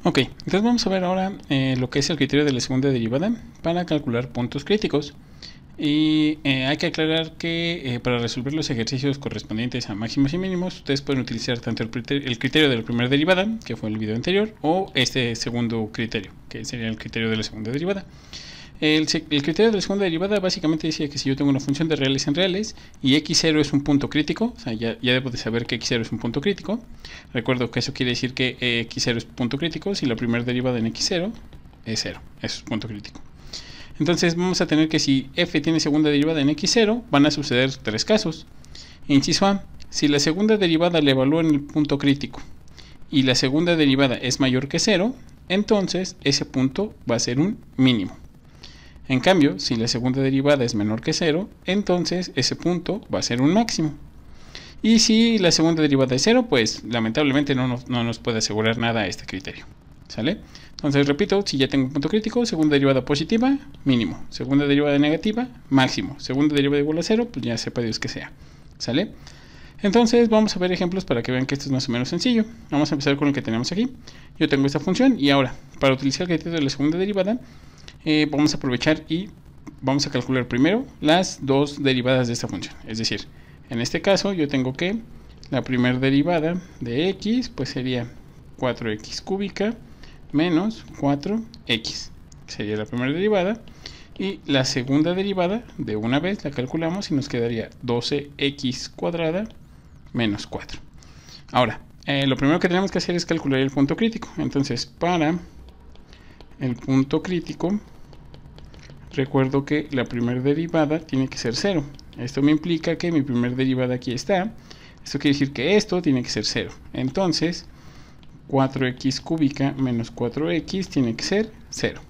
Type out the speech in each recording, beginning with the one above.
Ok, entonces vamos a ver ahora lo que es el criterio de la segunda derivada para calcular puntos críticos. Y hay que aclarar que para resolver los ejercicios correspondientes a máximos y mínimos, ustedes pueden utilizar tanto el criterio de la primera derivada, que fue el video anterior, o este segundo criterio, que sería el criterio de la segunda derivada. El criterio de la segunda derivada básicamente decía que si yo tengo una función de reales en reales y x0 es un punto crítico, o sea, ya debo de saber que x0 es un punto crítico. Recuerdo que eso quiere decir que x0 es punto crítico si la primera derivada en x0 es 0, eso es punto crítico. Entonces vamos a tener que si f tiene segunda derivada en x0, van a suceder tres casos. Inciso A, si la segunda derivada la evalúa en el punto crítico y la segunda derivada es mayor que 0, entonces ese punto va a ser un mínimo. En cambio, si la segunda derivada es menor que 0, entonces ese punto va a ser un máximo. Y si la segunda derivada es 0, pues lamentablemente no nos puede asegurar nada este criterio. ¿Sale? Entonces repito, si ya tengo un punto crítico, segunda derivada positiva, mínimo. Segunda derivada negativa, máximo. Segunda derivada igual a 0, pues ya sepa Dios que sea. ¿Sale? Entonces vamos a ver ejemplos para que vean que esto es más o menos sencillo. Vamos a empezar con el que tenemos aquí. Yo tengo esta función y ahora, para utilizar el criterio de la segunda derivada, vamos a aprovechar y vamos a calcular primero las dos derivadas de esta función. Es decir, en este caso yo tengo que la primera derivada de x pues sería 4x cúbica menos 4x. Sería la primera derivada. Y la segunda derivada de una vez la calculamos y nos quedaría 12x cuadrada menos 4. Ahora, lo primero que tenemos que hacer es calcular el punto crítico. Entonces, para el punto crítico, recuerdo que la primera derivada tiene que ser 0. Esto me implica que mi primera derivada aquí está. Esto quiere decir que esto tiene que ser 0. Entonces, 4x cúbica menos 4x tiene que ser 0.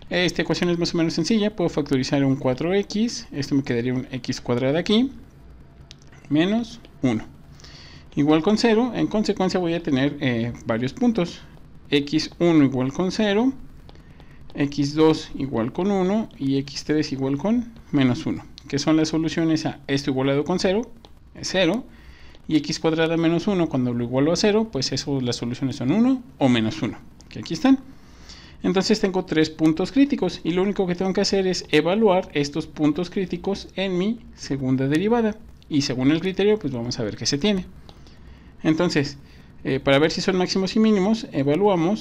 Esta ecuación es más o menos sencilla. Puedo factorizar un 4x. Esto me quedaría un x cuadrada aquí. Menos 1. Igual con 0. En consecuencia voy a tener varios puntos. x1 igual con 0. x2 igual con 1 y x3 igual con menos 1, que son las soluciones a esto igualado con 0, es 0, y x cuadrada menos 1 cuando lo igualo a 0, pues eso las soluciones son 1 o menos 1, que aquí están. Entonces tengo tres puntos críticos y lo único que tengo que hacer es evaluar estos puntos críticos en mi segunda derivada y según el criterio pues vamos a ver qué se tiene. Entonces, para ver si son máximos y mínimos, evaluando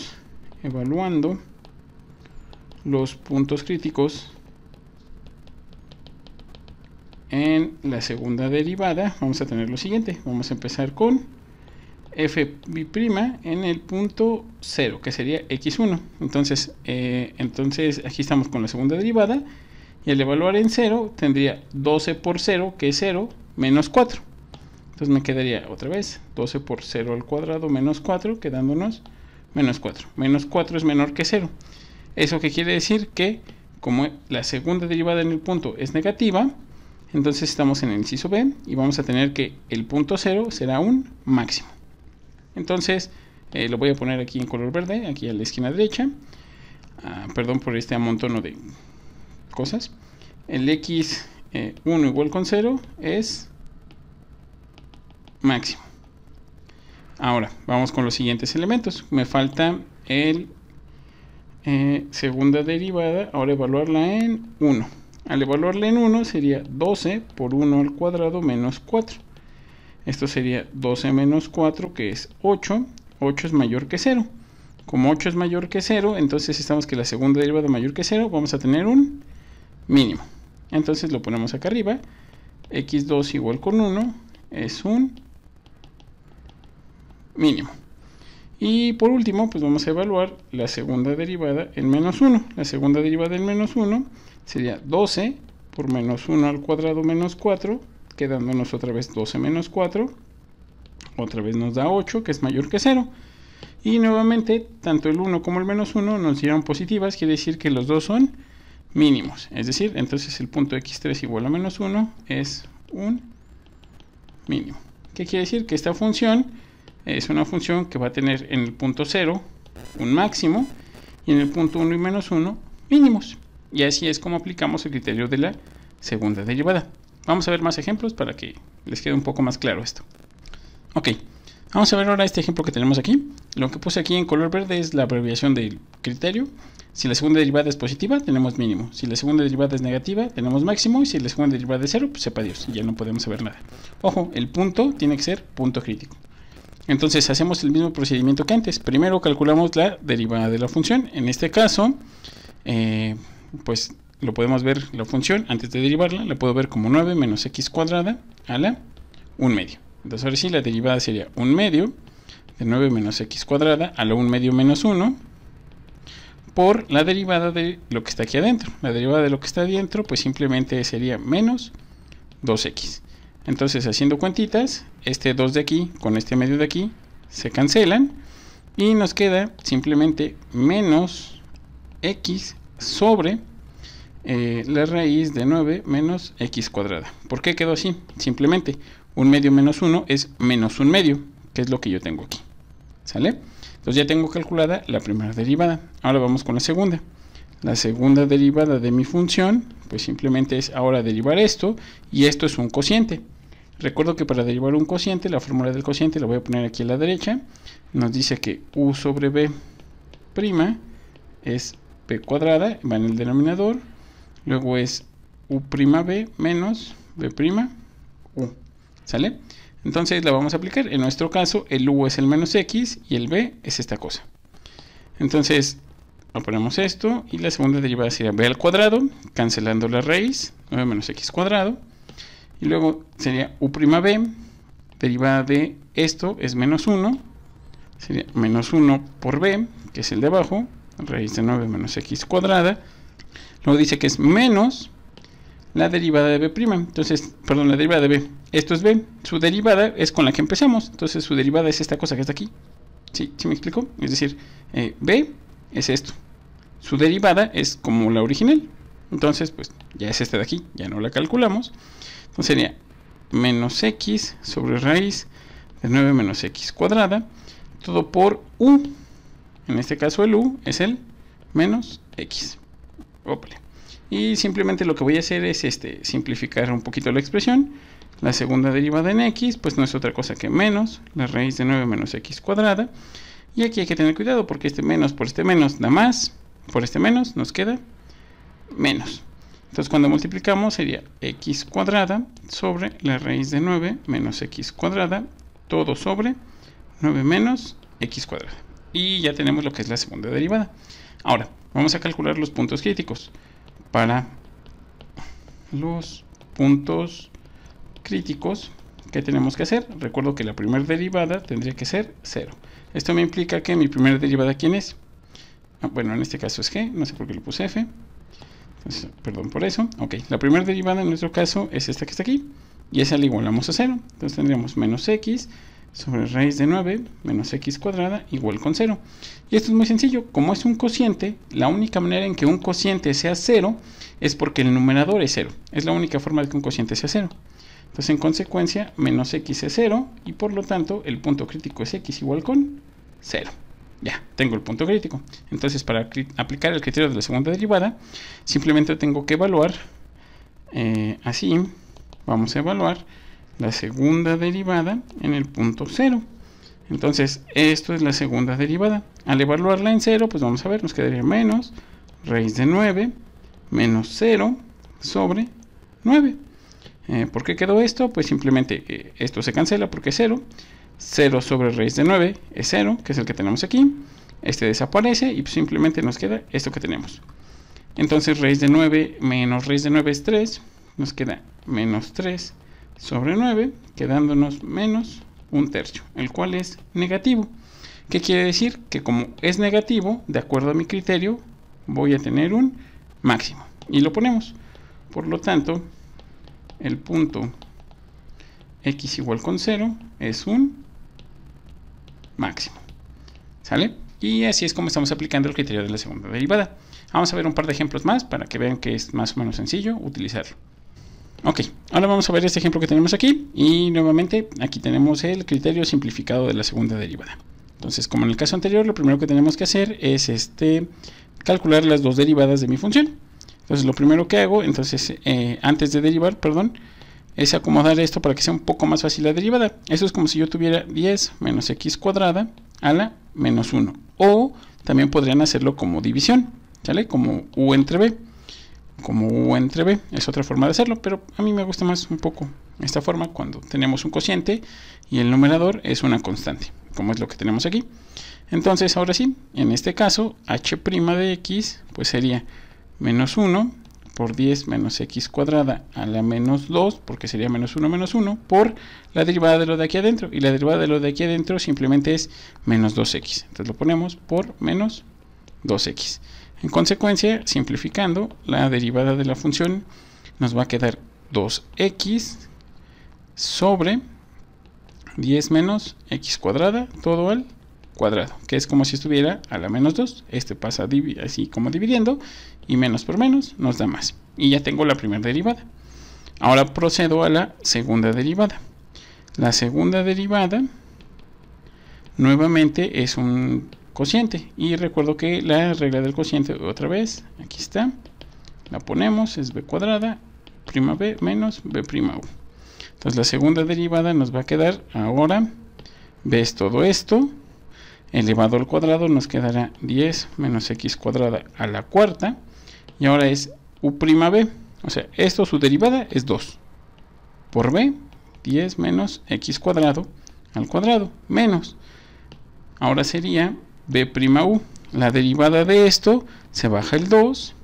los puntos críticos en la segunda derivada, vamos a tener lo siguiente. Vamos a empezar con f' en el punto 0, que sería x1. Entonces aquí estamos con la segunda derivada y al evaluar en 0 tendría 12 por 0, que es 0, menos 4. Entonces me quedaría otra vez 12 por 0 al cuadrado menos 4, quedándonos menos 4. Menos 4 es menor que 0. ¿Eso qué quiere decir? Que como la segunda derivada en el punto es negativa, entonces estamos en el inciso B y vamos a tener que el punto 0 será un máximo. Entonces lo voy a poner aquí en color verde, aquí a la esquina derecha. Perdón por este amontono de cosas. El x1 igual con 0 es máximo. Ahora vamos con los siguientes elementos. Me falta el segunda derivada, ahora evaluarla en 1. Al evaluarla en 1 sería 12 por 1 al cuadrado menos 4. Esto sería 12 menos 4, que es 8. 8 es mayor que 0. Como 8 es mayor que 0, entonces estamos que la segunda derivada mayor que 0, vamos a tener un mínimo. Entonces lo ponemos acá arriba. x2 igual con 1 es un mínimo. Y por último, pues vamos a evaluar la segunda derivada en menos 1. La segunda derivada en menos 1 sería 12 por menos 1 al cuadrado menos 4, quedándonos otra vez 12 menos 4. Otra vez nos da 8, que es mayor que 0. Y nuevamente, tanto el 1 como el menos 1 nos dieron positivas, quiere decir que los dos son mínimos. Es decir, entonces el punto x3 igual a menos 1 es un mínimo. ¿Qué quiere decir? Que esta función es una función que va a tener en el punto 0 un máximo y en el punto 1 y menos 1 mínimos. Y así es como aplicamos el criterio de la segunda derivada. Vamos a ver más ejemplos para que les quede un poco más claro esto. Ok, Vamos a ver ahora este ejemplo que tenemos aquí. Lo que puse aquí en color verde es la abreviación del criterio. Si la segunda derivada es positiva, tenemos mínimo. Si la segunda derivada es negativa, tenemos máximo. Y si la segunda derivada es cero, pues sepa Dios, ya no podemos saber nada. Ojo, el punto tiene que ser punto crítico. Entonces hacemos el mismo procedimiento que antes. Primero calculamos la derivada de la función. En este caso, pues lo podemos ver la función antes de derivarla. La puedo ver como 9 menos x cuadrada a la 1 medio. Entonces ahora sí la derivada sería 1 medio de 9 menos x cuadrada a la 1 medio menos 1 por la derivada de lo que está aquí adentro. La derivada de lo que está adentro pues simplemente sería menos 2x. Entonces haciendo cuentitas, este 2 de aquí con este medio de aquí se cancelan y nos queda simplemente menos x sobre la raíz de 9 menos x cuadrada. ¿Por qué quedó así? Simplemente 1 medio menos 1 es menos 1 medio, que es lo que yo tengo aquí. ¿Sale? Entonces ya tengo calculada la primera derivada. Ahora vamos con la segunda. La segunda derivada de mi función, pues simplemente es ahora derivar esto, y esto es un cociente. Recuerdo que para derivar un cociente, la fórmula del cociente la voy a poner aquí a la derecha. Nos dice que u sobre b' es b cuadrada, va en el denominador. Luego es u'b menos b' u. ¿Sale? Entonces la vamos a aplicar. En nuestro caso, el u es el menos x y el b es esta cosa. Entonces, ponemos esto y la segunda derivada sería b al cuadrado, cancelando la raíz, 9 menos x cuadrado. Y luego sería u'b, derivada de esto es menos 1, sería menos 1 por b, que es el de abajo, raíz de 9 menos x cuadrada. Luego dice que es menos la derivada de b', entonces, perdón, la derivada de b, esto es b, su derivada es con la que empezamos, entonces su derivada es esta cosa que está aquí. ¿Sí me explico? Es decir, b es esto, su derivada es como la original, entonces pues ya es esta de aquí, ya no la calculamos. Entonces sería menos x sobre raíz de 9 menos x cuadrada, todo por u, en este caso el u es el menos x. Ople. Y simplemente lo que voy a hacer es simplificar un poquito la expresión. La segunda derivada en x, pues no es otra cosa que menos la raíz de 9 menos x cuadrada. Y aquí hay que tener cuidado porque este menos por este menos da más, por este menos nos queda menos. Entonces cuando multiplicamos sería x cuadrada sobre la raíz de 9 menos x cuadrada, todo sobre 9 menos x cuadrada. Y ya tenemos lo que es la segunda derivada. Ahora, vamos a calcular los puntos críticos. Para los puntos críticos, ¿qué tenemos que hacer? Recuerdo que la primera derivada tendría que ser 0. Esto me implica que mi primera derivada, ¿quién es? Bueno, en este caso es g, no sé por qué le puse f. Entonces, perdón por eso. Ok, la primera derivada en nuestro caso es esta que está aquí. Y esa la igualamos a 0. Entonces tendríamos menos x sobre raíz de 9 menos x cuadrada igual con 0. Y esto es muy sencillo. Como es un cociente, la única manera en que un cociente sea 0 es porque el numerador es 0. Es la única forma de que un cociente sea 0. Entonces, en consecuencia, menos x es 0 y por lo tanto el punto crítico es x igual con 0. Ya, tengo el punto crítico. Entonces, para aplicar el criterio de la segunda derivada, simplemente tengo que evaluar, así, vamos a evaluar la segunda derivada en el punto 0. Entonces, esto es la segunda derivada. Al evaluarla en 0, pues vamos a ver, nos quedaría menos raíz de 9 menos 0 sobre 9. ¿Por qué quedó esto? Pues simplemente esto se cancela porque es 0. 0 sobre raíz de 9 es 0, que es el que tenemos aquí. Este desaparece y pues simplemente nos queda esto que tenemos. Entonces raíz de 9 menos raíz de 9 es 3. Nos queda menos 3 sobre 9, quedándonos menos 1/3, el cual es negativo. ¿Qué quiere decir? Que como es negativo, de acuerdo a mi criterio, voy a tener un máximo. Y lo ponemos. Por lo tanto, el punto x igual con 0 es un máximo. ¿Sale? Y así es como estamos aplicando el criterio de la segunda derivada. Vamos a ver un par de ejemplos más para que vean que es más o menos sencillo utilizarlo. Ok, ahora vamos a ver este ejemplo que tenemos aquí y nuevamente aquí tenemos el criterio simplificado de la segunda derivada. Entonces, como en el caso anterior, lo primero que tenemos que hacer es calcular las dos derivadas de mi función. Entonces, lo primero que hago, antes de derivar, es acomodar esto para que sea un poco más fácil la derivada. Eso es como si yo tuviera 10 menos x cuadrada a la menos 1. O también podrían hacerlo como división, ¿sale? Como u entre b. Como u entre b. Es otra forma de hacerlo, pero a mí me gusta más un poco esta forma cuando tenemos un cociente y el numerador es una constante, como es lo que tenemos aquí. Entonces, ahora sí, en este caso, h' de x pues sería menos 1 por 10 menos x cuadrada a la menos 2, porque sería menos 1, por la derivada de lo de aquí adentro. Y la derivada de lo de aquí adentro simplemente es menos 2x. Entonces lo ponemos por menos 2x. En consecuencia, simplificando, la derivada de la función nos va a quedar 2x sobre 10 menos x cuadrada, todo al cuadrado, que es como si estuviera a la menos 2. Este pasa así como dividiendo, y menos por menos nos da más. Y ya tengo la primera derivada. Ahora procedo a la segunda derivada. La segunda derivada nuevamente es un cociente. Y recuerdo que la regla del cociente, otra vez, aquí está. La ponemos, es b cuadrada, prima b menos b prima u. Entonces la segunda derivada nos va a quedar ahora, b es todo esto, elevado al cuadrado nos quedará 10 menos x cuadrada a la cuarta. Y ahora es u' b, o sea, esto su derivada es 2 por b, 10 menos x cuadrado al cuadrado, menos. Ahora sería b' u. La derivada de esto se baja el 2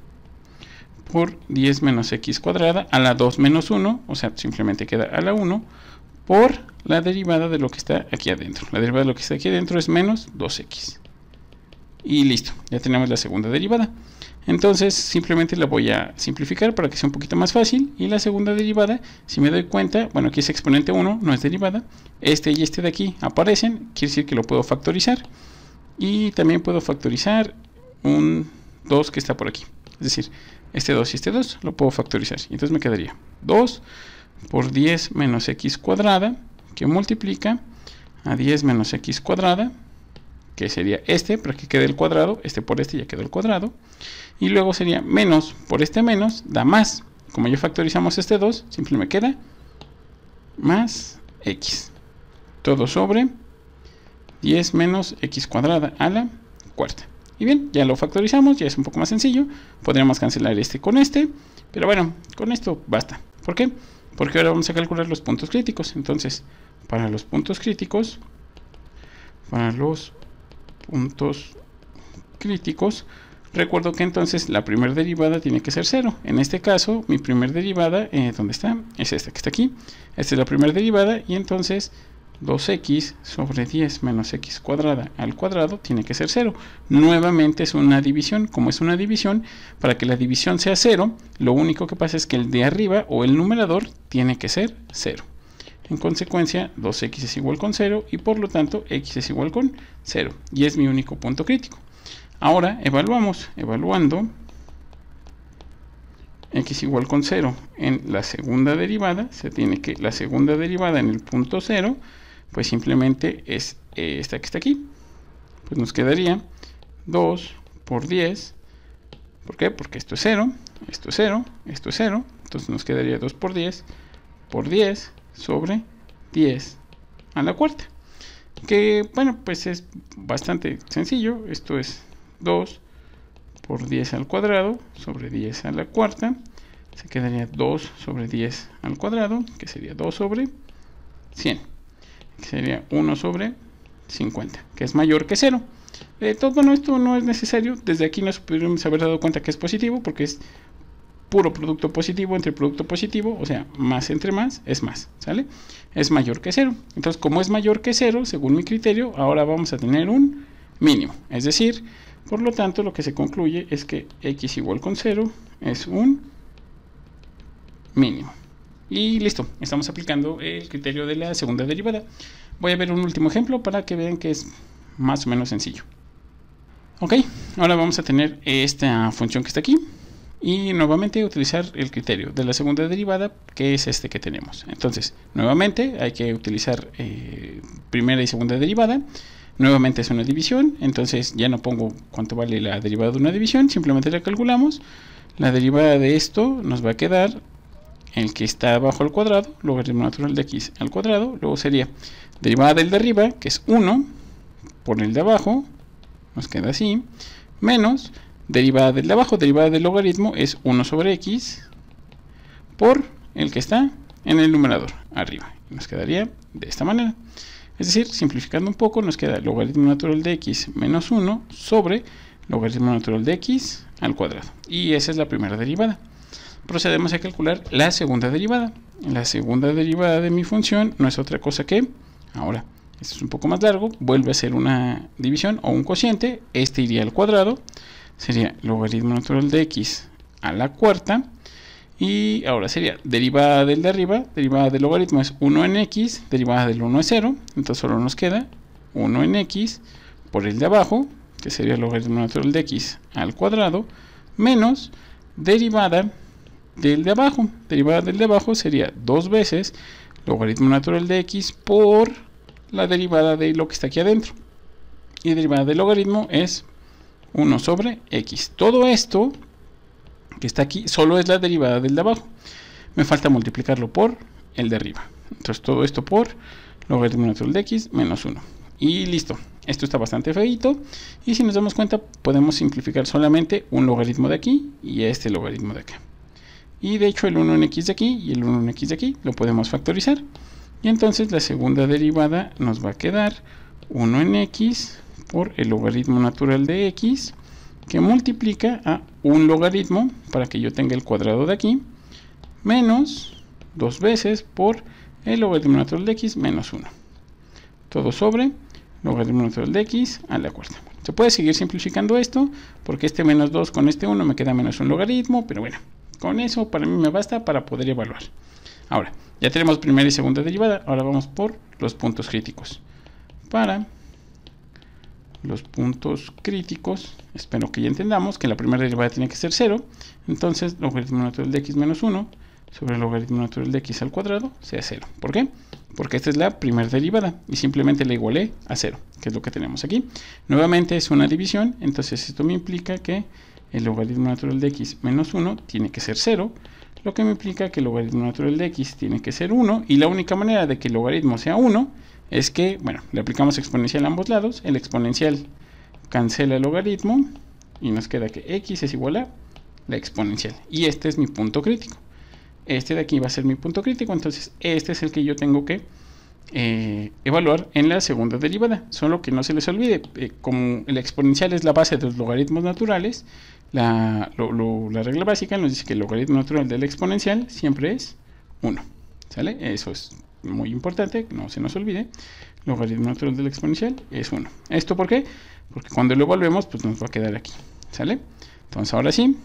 por 10 menos x cuadrada a la 2 menos 1, o sea, simplemente queda a la 1, por la derivada de lo que está aquí adentro. La derivada de lo que está aquí adentro es menos 2x. Y listo, ya tenemos la segunda derivada. Entonces simplemente la voy a simplificar para que sea un poquito más fácil. Y la segunda derivada, si me doy cuenta, bueno, aquí es exponente 1, no es derivada. Este y este de aquí aparecen, quiere decir que lo puedo factorizar. Y también puedo factorizar un 2 que está por aquí. Es decir, este 2 y este 2 lo puedo factorizar. Y entonces me quedaría 2 por 10 menos x cuadrada, que multiplica a 10 menos x cuadrada, que sería este, para que quede el cuadrado, este por este ya quedó el cuadrado, y luego sería menos por este menos, da más. Como ya factorizamos este 2, simplemente me queda más x, todo sobre 10 menos x cuadrada a la cuarta. Y bien, ya lo factorizamos, ya es un poco más sencillo, podríamos cancelar este con este, pero bueno, con esto basta. ¿Por qué? Porque ahora vamos a calcular los puntos críticos. Entonces, para los puntos críticos, recuerdo que entonces la primera derivada tiene que ser 0. En este caso, mi primera derivada, ¿dónde está? Es esta que está aquí. Esta es la primera derivada y entonces 2x sobre 10 menos x cuadrada al cuadrado tiene que ser 0. Nuevamente es una división. Como es una división, para que la división sea 0, lo único que pasa es que el de arriba o el numerador tiene que ser 0. En consecuencia, 2x es igual con 0 y por lo tanto x es igual con 0. Y es mi único punto crítico. Ahora evaluando x igual con 0 en la segunda derivada, se tiene que la segunda derivada en el punto 0, pues simplemente es esta que está aquí. Pues nos quedaría 2 por 10. ¿Por qué? Porque esto es 0, esto es 0, esto es 0. Entonces nos quedaría 2 por 10 sobre 10 a la cuarta. Que bueno, pues es bastante sencillo. Esto es 2 por 10 al cuadrado sobre 10 a la cuarta. Se quedaría 2 sobre 10 al cuadrado, que sería 2 sobre 100. Que sería 1 sobre 50, que es mayor que 0. Bueno, esto no es necesario. Desde aquí nos podríamos haber dado cuenta que es positivo, porque es puro producto positivo entre producto positivo, o sea, más entre más es más, ¿sale? Es mayor que 0. Entonces, como es mayor que 0, según mi criterio, ahora vamos a tener un mínimo. Es decir, por lo tanto, lo que se concluye es que x igual con 0 es un mínimo. Y listo, estamos aplicando el criterio de la segunda derivada. Voy a ver un último ejemplo para que vean que es más o menos sencillo. Ok, ahora vamos a tener esta función que está aquí. Y nuevamente utilizar el criterio de la segunda derivada, que es este que tenemos. Entonces, nuevamente hay que utilizar primera y segunda derivada. Nuevamente es una división, entonces ya no pongo cuánto vale la derivada de una división, simplemente la calculamos. La derivada de esto nos va a quedar el que está abajo al cuadrado, logaritmo natural de x al cuadrado. Luego sería derivada del de arriba, que es 1, por el de abajo, nos queda así, menos derivada del de abajo, derivada del logaritmo es 1 sobre x, por el que está en el numerador, arriba. Nos quedaría de esta manera. Es decir, simplificando un poco, nos queda logaritmo natural de x menos 1 sobre logaritmo natural de x al cuadrado. Y esa es la primera derivada. Procedemos a calcular la segunda derivada. La segunda derivada de mi función no es otra cosa que, ahora, esto es un poco más largo, vuelve a ser una división o un cociente. Este iría al cuadrado, sería logaritmo natural de x a la cuarta. Y ahora sería derivada del de arriba, derivada del logaritmo es 1 en x, derivada del 1 es 0, entonces solo nos queda 1 en x por el de abajo, que sería logaritmo natural de x al cuadrado, menos derivada del de abajo. Derivada del de abajo sería 2 veces logaritmo natural de x por la derivada de lo que está aquí adentro. Y derivada del logaritmo es 1 sobre x. Todo esto que está aquí solo es la derivada del de abajo. Me falta multiplicarlo por el de arriba. Entonces todo esto por logaritmo natural de x menos 1. Y listo. Esto está bastante feito. Y si nos damos cuenta, podemos simplificar solamente un logaritmo de aquí y este logaritmo de acá. Y de hecho el 1 en x de aquí y el 1 en x de aquí lo podemos factorizar. Y entonces la segunda derivada nos va a quedar 1 en x por el logaritmo natural de x, que multiplica a un logaritmo para que yo tenga el cuadrado de aquí, menos 2 veces por el logaritmo natural de x menos 1. Todo sobre logaritmo natural de x a la cuarta. Se puede seguir simplificando esto, porque este menos 2 con este 1 me queda menos un logaritmo, pero bueno, con eso para mí me basta para poder evaluar. Ahora, ya tenemos primera y segunda derivada, ahora vamos por los puntos críticos. Para los puntos críticos, espero que ya entendamos que la primera derivada tiene que ser 0, entonces logaritmo natural de x menos 1 sobre el logaritmo natural de x al cuadrado sea 0. ¿Por qué? Porque esta es la primera derivada y simplemente la igualé a 0, que es lo que tenemos aquí. Nuevamente es una división, entonces esto me implica que el logaritmo natural de x menos 1 tiene que ser 0, lo que me implica que el logaritmo natural de x tiene que ser 1, y la única manera de que el logaritmo sea 1 es que, bueno, le aplicamos exponencial a ambos lados, el exponencial cancela el logaritmo y nos queda que x es igual a la exponencial, y este es mi punto crítico. Este de aquí va a ser mi punto crítico, entonces este es el que yo tengo que evaluar en la segunda derivada. Solo que no se les olvide, como el exponencial es la base de los logaritmos naturales, la regla básica nos dice que el logaritmo natural del exponencial siempre es 1. ¿Sale? Eso es muy importante, no se nos olvide. Logaritmo natural del exponencial es 1. ¿Esto por qué? Porque cuando lo evaluemos, pues nos va a quedar aquí. ¿Sale? Entonces ahora sí,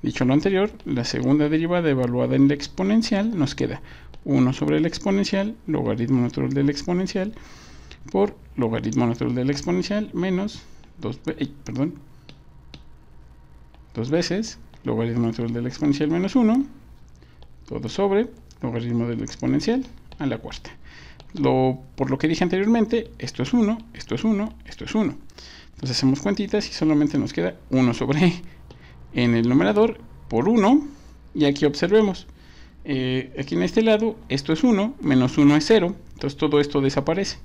dicho lo anterior, la segunda derivada evaluada en la exponencial nos queda 1 sobre el exponencial, logaritmo natural del exponencial, por logaritmo natural del exponencial menos 2 veces logaritmo natural del exponencial menos 1, todo sobre logaritmo del exponencial a la cuarta. Por lo que dije anteriormente, esto es 1, esto es 1, esto es 1. Entonces hacemos cuentitas y solamente nos queda 1 sobre en el numerador por 1, y aquí observemos, aquí en este lado esto es 1, menos 1 es 0, entonces todo esto desaparece.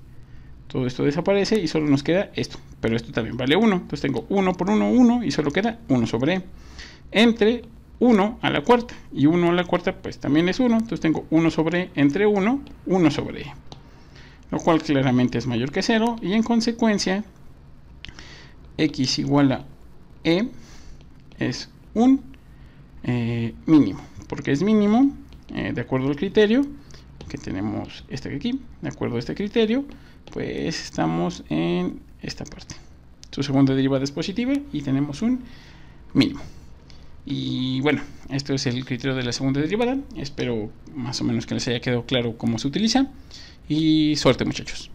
Todo esto desaparece y solo nos queda esto, pero esto también vale 1, entonces tengo 1 por 1, 1, y solo queda 1 sobre e. Entre 1 a la cuarta, y 1 a la cuarta pues también es 1, entonces tengo 1 sobre e entre 1, 1 sobre e. Lo cual claramente es mayor que 0, y en consecuencia x igual a e es un mínimo. Porque es mínimo, de acuerdo al criterio que tenemos este aquí, de acuerdo a este criterio, pues estamos en esta parte. Su segunda derivada es positiva y tenemos un mínimo. Y bueno, esto es el criterio de la segunda derivada. Espero más o menos que les haya quedado claro cómo se utiliza. Y suerte, muchachos.